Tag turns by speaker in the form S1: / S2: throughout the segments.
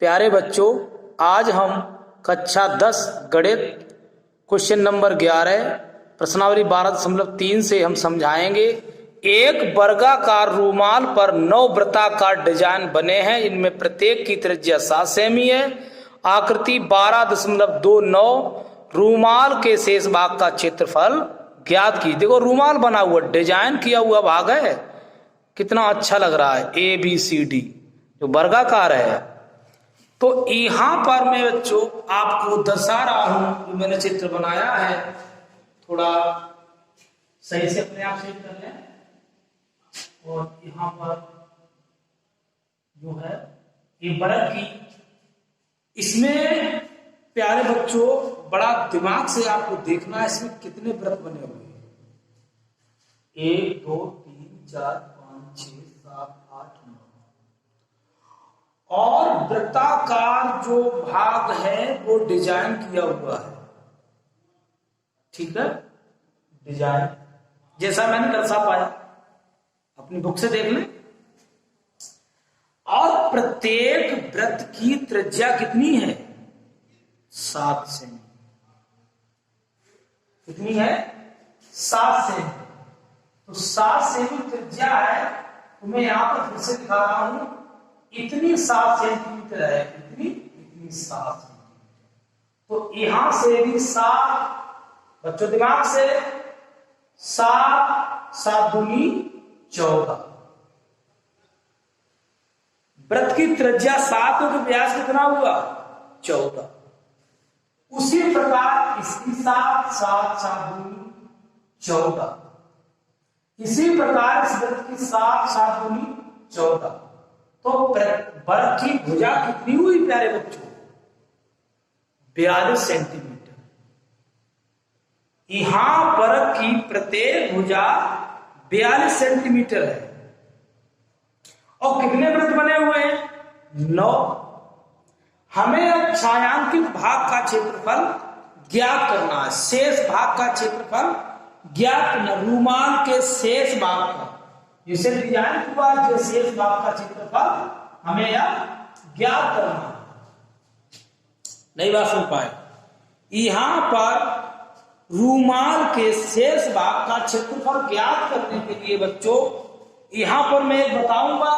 S1: प्यारे बच्चों, आज हम कक्षा 10 गणित क्वेश्चन नंबर 11 प्रश्नावली 12.3 से हम समझाएंगे। एक वर्गाकार रूमाल पर 9 वृत्ताकार डिजाइन बने हैं। इनमें प्रत्येक की त्रिज्या 7 सेमी है। आकृति 12.29। रूमाल के शेष भाग का क्षेत्रफल ज्ञात की। देखो रूमाल बना हुआ, डिजाइन किया हुआ भाग है, कितना अच्छा लग रहा है। ABCD जो वर्गाकार है। तो यहां पर मैं बच्चों आपको दर्शा रहा हूं, जो मैंने चित्र बनाया है, थोड़ा सही से अपने आप सेट कर लें। और यहां पर जो है ये वर्ग की, इसमें प्यारे बच्चों बड़ा दिमाग से आपको देखना है इसमें कितने वृत्त बने हुए हैं। 1 2 3 4 5 6 7 8 9 और वृत्ताकार जो भाग है वो डिजाइन किया हुआ है। ठीक है, डिजाइन जैसा मैंने दर्शा पाया, अपनी बुक से देख लें। और प्रत्येक वृत्त की त्रिज्या कितनी है? 7 सेमी। कितनी है? 7 सेमी। तो 7 सेमी त्रिज्या है। तो मैं यहां पर फिर से दिखा रहा हूं, इतनी 7 सेंटीमीटर है। इतनी 7 सेंटीमीटर। तो यहां से भी 7, बच्चों दिमाग से, 7 7 दूनी 14। वृत्त की त्रिज्या 7 हो तो व्यास कितना हुआ? 14। उसी प्रकार इसकी 7 7 7 दूनी 14। इसी प्रकार इस वृत्त की 7 7 दूनी 14। तो वर्ग की भुजा कितनी हुई प्यारे बच्चों? 42 सेंटीमीटर। यहां वर्ग की प्रत्येक भुजा 42 सेंटीमीटर है। और कितने वृत्त बने हुए हैं? 9। हमें अब छायांकित भाग का क्षेत्रफल ज्ञात करना है। शेष भाग का क्षेत्रफल ज्ञात करना। रूमाल के शेष भाग का, जिसे डिजाइन हुआ, जो शेष भाग का क्षेत्रफल हमें यह ज्ञात करना है। नई बात सुन पाए? यहां पर रूमाल के शेष भाग का क्षेत्रफल ज्ञात करने के लिए बच्चों यहां पर मैं बताऊंगा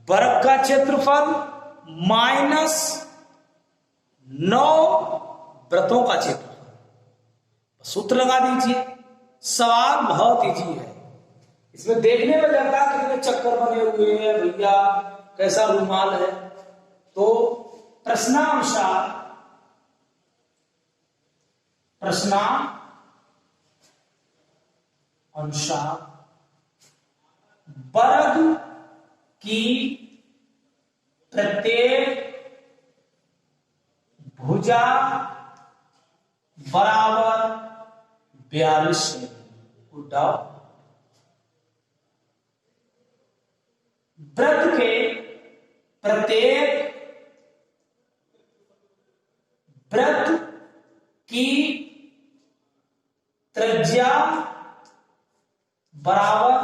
S1: वर्ग का क्षेत्रफल माइनस 9 वृत्तों का क्षेत्रफल। सूत्र लगा दीजिए। सवाल बहुत इजी है। इसमें देखने में लगता है कितने चक्कर बने हुए हैं भैया, कैसा रूमाल है। तो प्रश्नानुसार वर्ग की प्रत्येक भुजा बराबर 42 सेमी। उठाओ। वृत्त के प्रत्येक वृत्त की त्रिज्या बराबर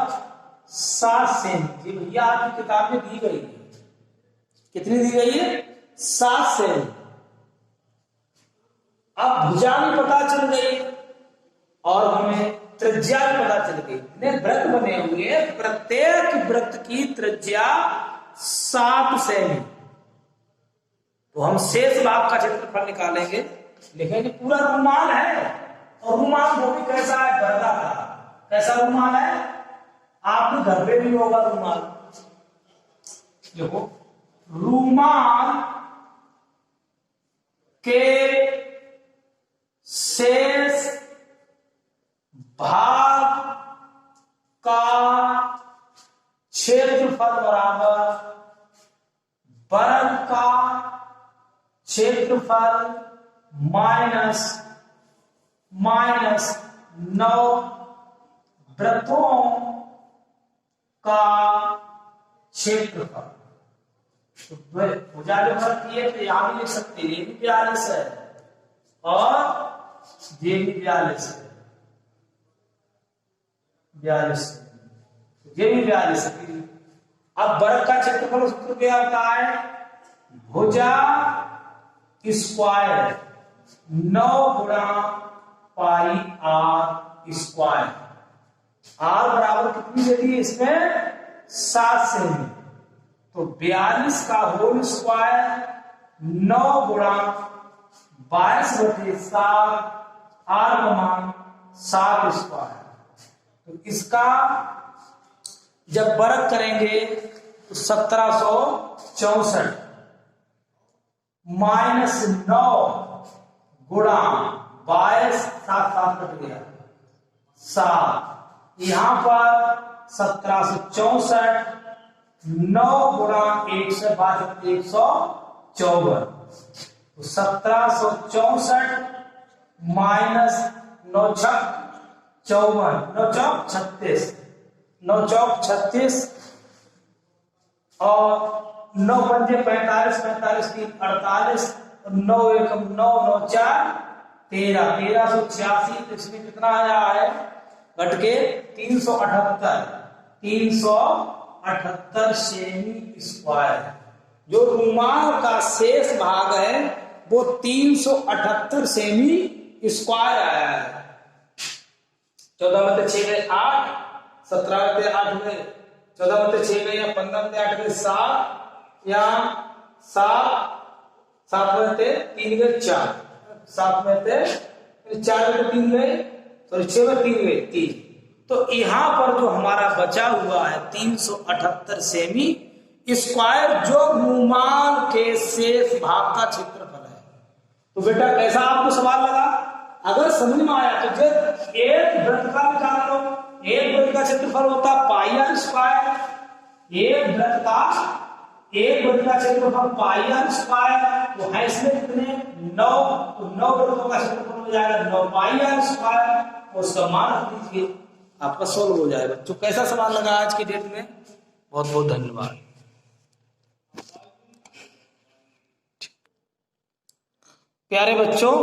S1: 7 सेमी। ये भैया आपकी किताब में दी गई है। कितनी दी गई है? 7 सेमी। अब भुजा भी पता चल गई और हमें त्रिज्या भी पता चल गई। इतने वृत्त बने हुए हैं, प्रत्येक वृत्त की त्रिज्या 7 सेमी। तो हम शेष भाग का क्षेत्रफल निकालेंगे। लिखेंगे पूरा रूमाल है, और रूमाल वो भी कैसा है? वर्गाकार। कैसा रूमाल है? आपके घर पे भी होगा रूमाल। देखो, रूमाल के शेष भाग का क्षेत्रफल बराबर वर्ग का क्षेत्रफल माइनस 9 वृत्तों का क्षेत्रफल। तो भुजा जो वर्ग की है तो यहां भी लिख सकते हैं, ये भी 42 है और ये भी 42 है। 42 ये भी 42 है। अब वर्ग का क्षेत्रफल सूत्र क्या होता है? भुजा स्क्वायर 9 गुणा पाई आर स्क्वायर। आर बराबर कितनी दे दी इसमें 7 सेमी, तो 42 का होल स्क्वायर 9 गुणा 22/7 आर का मान 7 स्क्वायर। तो इसका जब वर्ग करेंगे तो 1764 -9 गुणा 22 7 कट गया 7, यहां पर 1764 9 गुणा 1 से 154, तो 1764 माइनस 9 छक 54, 9 चौक 36, 9 चौक 36 और 9 पंजे 45, 45 3 48, 9 एकम 9, 9 4 13, 1386। तो इसमें कितना आया है घट के 378 सेमी स्क्वायर। जो रुमाल का शेष भाग है वो 378 सेमी स्क्वायर आया है। 14 में 6 गए 8, 17 में 8 गए 14 में 6 गए या 15 में 8 गए 7 या 7 में 3 गए 4, 7 में 4 में 3 गए, सॉरी 6 में 3 गए 3। तो यहां पर जो हमारा बचा हुआ है 378 सेमी स्क्वायर, जो रुमाल के शेष भाग का क्षेत्रफल है। तो बेटा कैसा आपको सवाल लगा? अगर समझ में आया तो जब एक वृत्त का निकाल लो, एक वृत्त का क्षेत्रफल होता पाई आर स्क्वायर, एक वृत्त का क्षेत्रफल पाई आर स्क्वायर, तो है इसमें कितने 9, तो 9 वृत्तों का क्षेत्रफल हो जाएगा 9 पाई आर स्क्वायर, उसका मान रख दीजिए, आपका सोल्व हो जाएगा। तो कैसा सवाल लगा आज की डेट में? बहुत बहुत धन्यवाद। प्यारे बच्चों,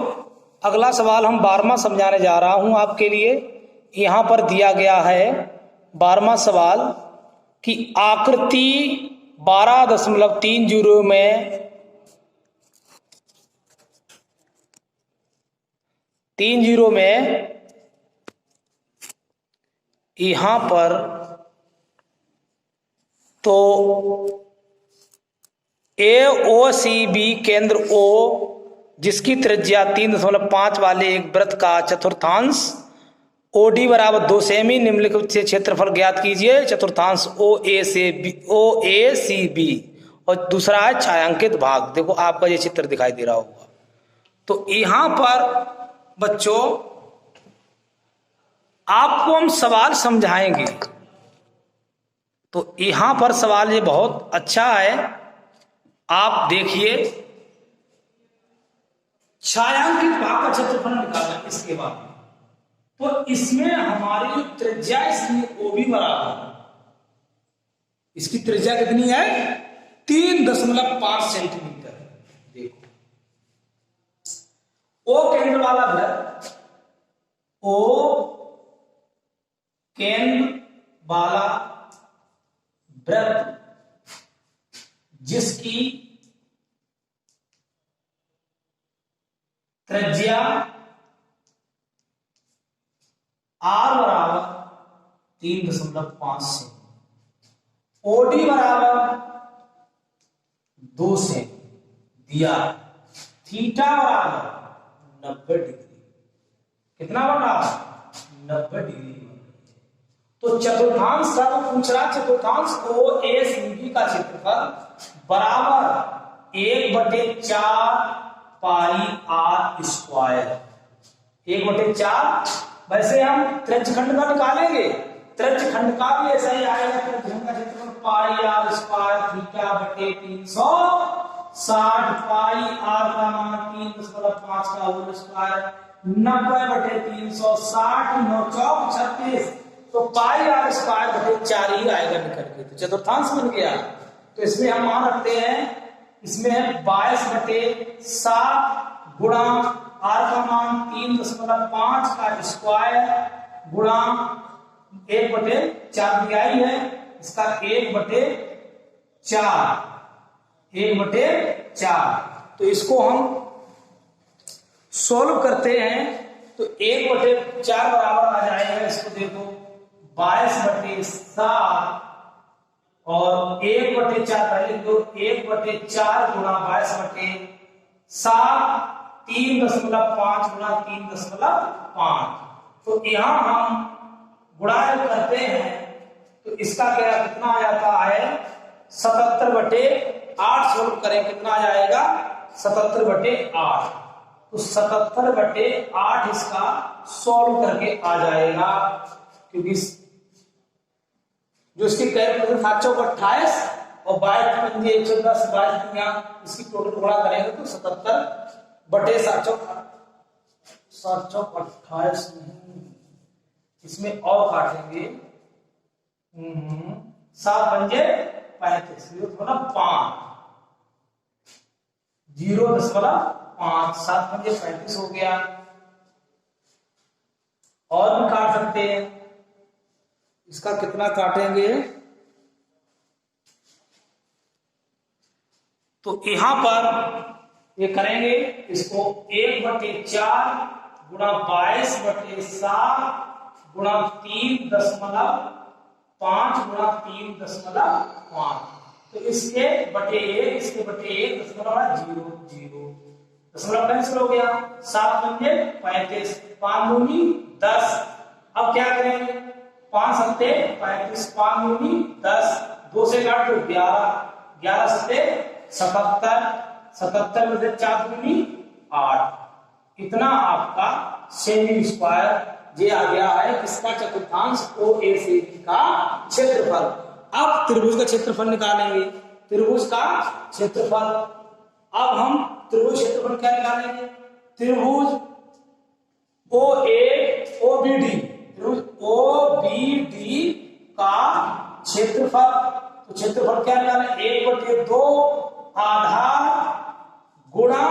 S1: अगला सवाल हम 12वां समझाने जा रहा हूं आपके लिए। यहां पर दिया गया है 12वां सवाल कि आकृति 12.30 में 30 में यहां पर तो AOCB केंद्र O जिसकी त्रिज्या 3.5 वाले एक वृत्त का चतुर्थांश OD बराबर 2 सेमी, निम्नलिखित से क्षेत्रफल ज्ञात कीजिए। चतुर्थांश OACB और दूसरा है छायांकित भाग। देखो आपका ये चित्र दिखाई दे रहा होगा। तो यहां पर बच्चों आपको हम सवाल समझाएंगे। तो यहां पर सवाल ये बहुत अच्छा है, आप देखिए। छायांकित भाग का क्षेत्रफल निकालना इसके बाद, तो इसमें हमारी त्रिज्या इसलिए OB बराबर, इसकी त्रिज्या कितनी है 3.5 सेंटीमीटर। देखो O केंद्र वाला वृत्त, O केंद्र वाला वृत्त जिसकी त्रिज्या R बराबर 3.5 से, OD बराबर 2 से दिया, थीटा बराबर 90 डिग्री। कितना बना 90 डिग्री। तो चतुर्थांश का तो पूछ रहा, चतुर्थांश OACB का क्षेत्रफल बराबर 1/4 पाई आर स्क्वायर, 1/4। वैसे हम त्रिज्यखंड का निकालेंगे, त्रिज्यखंड का भी ऐसा ही आएगा। त्रिज्यखंड का क्षेत्रफल पाई आर स्क्वायर थीटा बटे 360 पाई आर का मान 3.5 का होल स्क्वायर 90/360, 9 चौक 36, तो पाई आर स्क्वायर बटे 4 ही आएगा निकल के। तो चतुर्थांश बन गया। तो इसमें हम मान रखते हैं, इसमें है 22/7 गुणा आर का मान 3.5 का स्क्वायर गुणा 1/4 दिया ही है, इसका 1/4, 1/4। तो इसको हम सोल्व करते हैं तो 1/4 बराबर आ जाएगा, इसको देखो 22/7 और 1/4 पहले दो 1/4 गुणा 22/7 3.5 गुणा 3.5। तो यहां हम गुणा करते हैं तो इसका क्या कितना आ जाता है 77/8। सोल्व करें कितना आ जाएगा 77/8। तो 77/8 इसका सॉल्व करके आ जाएगा, क्योंकि जो इसकी कैलकुलेशन 728 और 22 22 यहाँ इसकी टोटल गुणा करेंगे तो 77/728 नहीं, इसमें और काटेंगे 7×5 थोड़ा 5 0.5 7×35 हो गया। और भी काट सकते हैं, इसका कितना काटेंगे तो यहां पर ये करेंगे इसको 1/4 गुणा 22/7 गुणा 3.5 गुणा 3.5। तो इसके बटे 1 इसके बटे 1.00 दशमलव कैंसिल हो गया। 7×35 5 दूनी 10। अब क्या करेंगे 5 सत्ते 35 5 दूनी 10 2 से काट दो 11 11 सत्ते 77 77 में से 4 दूनी 8। इतना आपका सेमी स्क्वायर ये आ गया है किसका चतुर्थांश OACB का क्षेत्रफल। अब त्रिभुज का क्षेत्रफल निकालेंगे, त्रिभुज का क्षेत्रफल। अब हम त्रिभुज क्षेत्रफल क्या निकालेंगे, त्रिभुज OAOBD त्रिभुज OBD का क्षेत्रफल। तो क्षेत्रफल क्या निकालें 1/2 आधार गुणा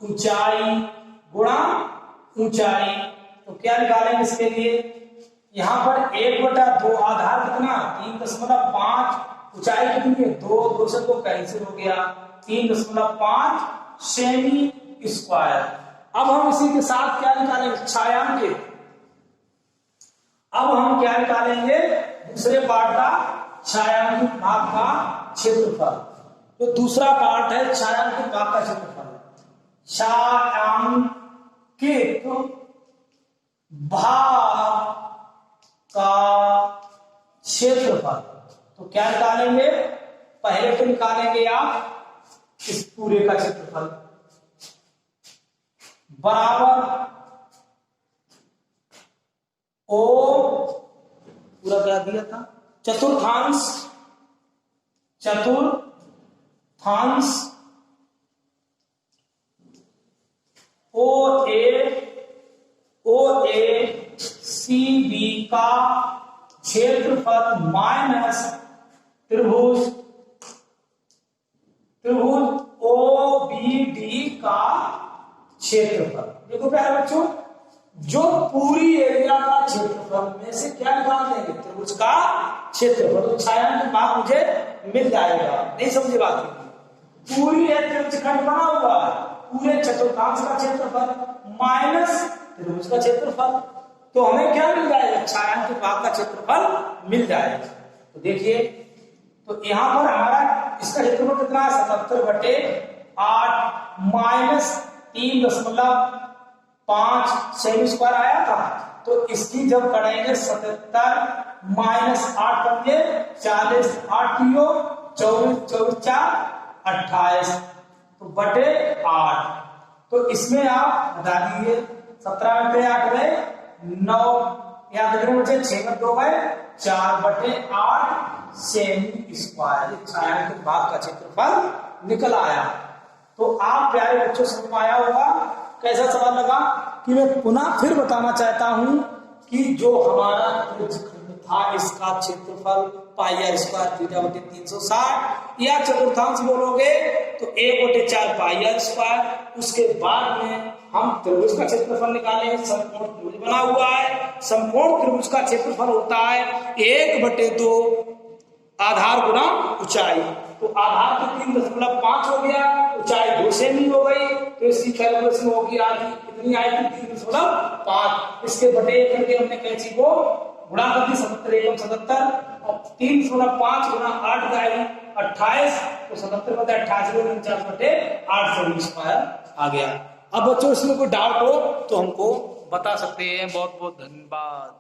S1: ऊंचाई गुणा ऊंचाई। तो क्या निकालेंगे इसके लिए, यहां पर 1/2 आधार कितना 3.5 ऊंचाई कितनी है 2 2 से 2 कैंसिल हो गया 3.5 सेमी स्क्वायर। अब हम इसी के साथ क्या निकालेंगे छायांकित। अब हम क्या निकालेंगे दूसरे पार्ट का छायांकित भाग का क्षेत्रफल। तो दूसरा पार्ट है छायांकित भाग का क्षेत्रफल। छायांकित भाग का क्षेत्रफल। तो क्या निकालेंगे, पहले तो निकालेंगे आप इस पूरे का क्षेत्रफल बराबर ओ पूरा क्या दिया था चतुर्थांश OACB का क्षेत्रफल माइनस त्रिभुज OBD का क्षेत्रफल। देखो प्यारे बच्चों, जो पूरी एरिया का क्षेत्रफल में से क्या निकाल देंगे त्रिभुज का क्षेत्रफल। तो छायांकित भाग मुझे मिल जाएगा, नहीं समझे बात। पूरी त्रिभुज खंड बना हुआ पूरे चतुर्थांश का क्षेत्रफल माइनस त्रिभुज का क्षेत्रफल। तो हमें क्या मिल जाएगा छायांकित भाग का क्षेत्रफल मिल जाएगा। तो देखिए, तो यहां पर हमारा इसका क्षेत्रफल कितना है 77/8 माइनस 3.5 सेमी स्क्वायर आया था। तो इसकी जब करेंगे 77 माइनस 8 बन 40 8 24 24 4 28 तो बटे 8। तो इसमें आप बता दीजिए 17 में 8 गए 9 या 6 में 2 गए 4 बटे 8 सेमी स्क्वायर। छायांकित भाग का क्षेत्रफल निकल आया। तो आप प्यारे बच्चों समझ में आया होगा कैसा सवाल लगा। कि मैं पुनः फिर बताना चाहता हूं कि जो हमारा त्रिभुज खंड था इसका क्षेत्रफल πr² θ/360 या चतुर्थांश बोलोगे तो 1/4 πr²। उसके बाद में हम त्रिभुज का क्षेत्रफल निकालेंगे। समकोण त्रिभुज बना हुआ है, समकोण त्रिभुज का क्षेत्रफल होता है 1/2 आधार गुना ऊंचाई, तो आधार तो 3.5 हो गया, ऊंचाई 2 सेमी हो गई, तो इसकी कैलकुलेशन होगी आधी कितनी आएगी 3.5, इसके बटे करके हमने कैंची को गुणा कर दी 77 एकम 77 और 3.5 गुना 8 आएगी 28, तो 77 बटे 28 49 बटे 8 सेमी स्क्वायर आ गया। अब बच्चों इसमें कोई डाउट हो तो हमको बता सकते हैं। बहुत बहुत धन्यवाद।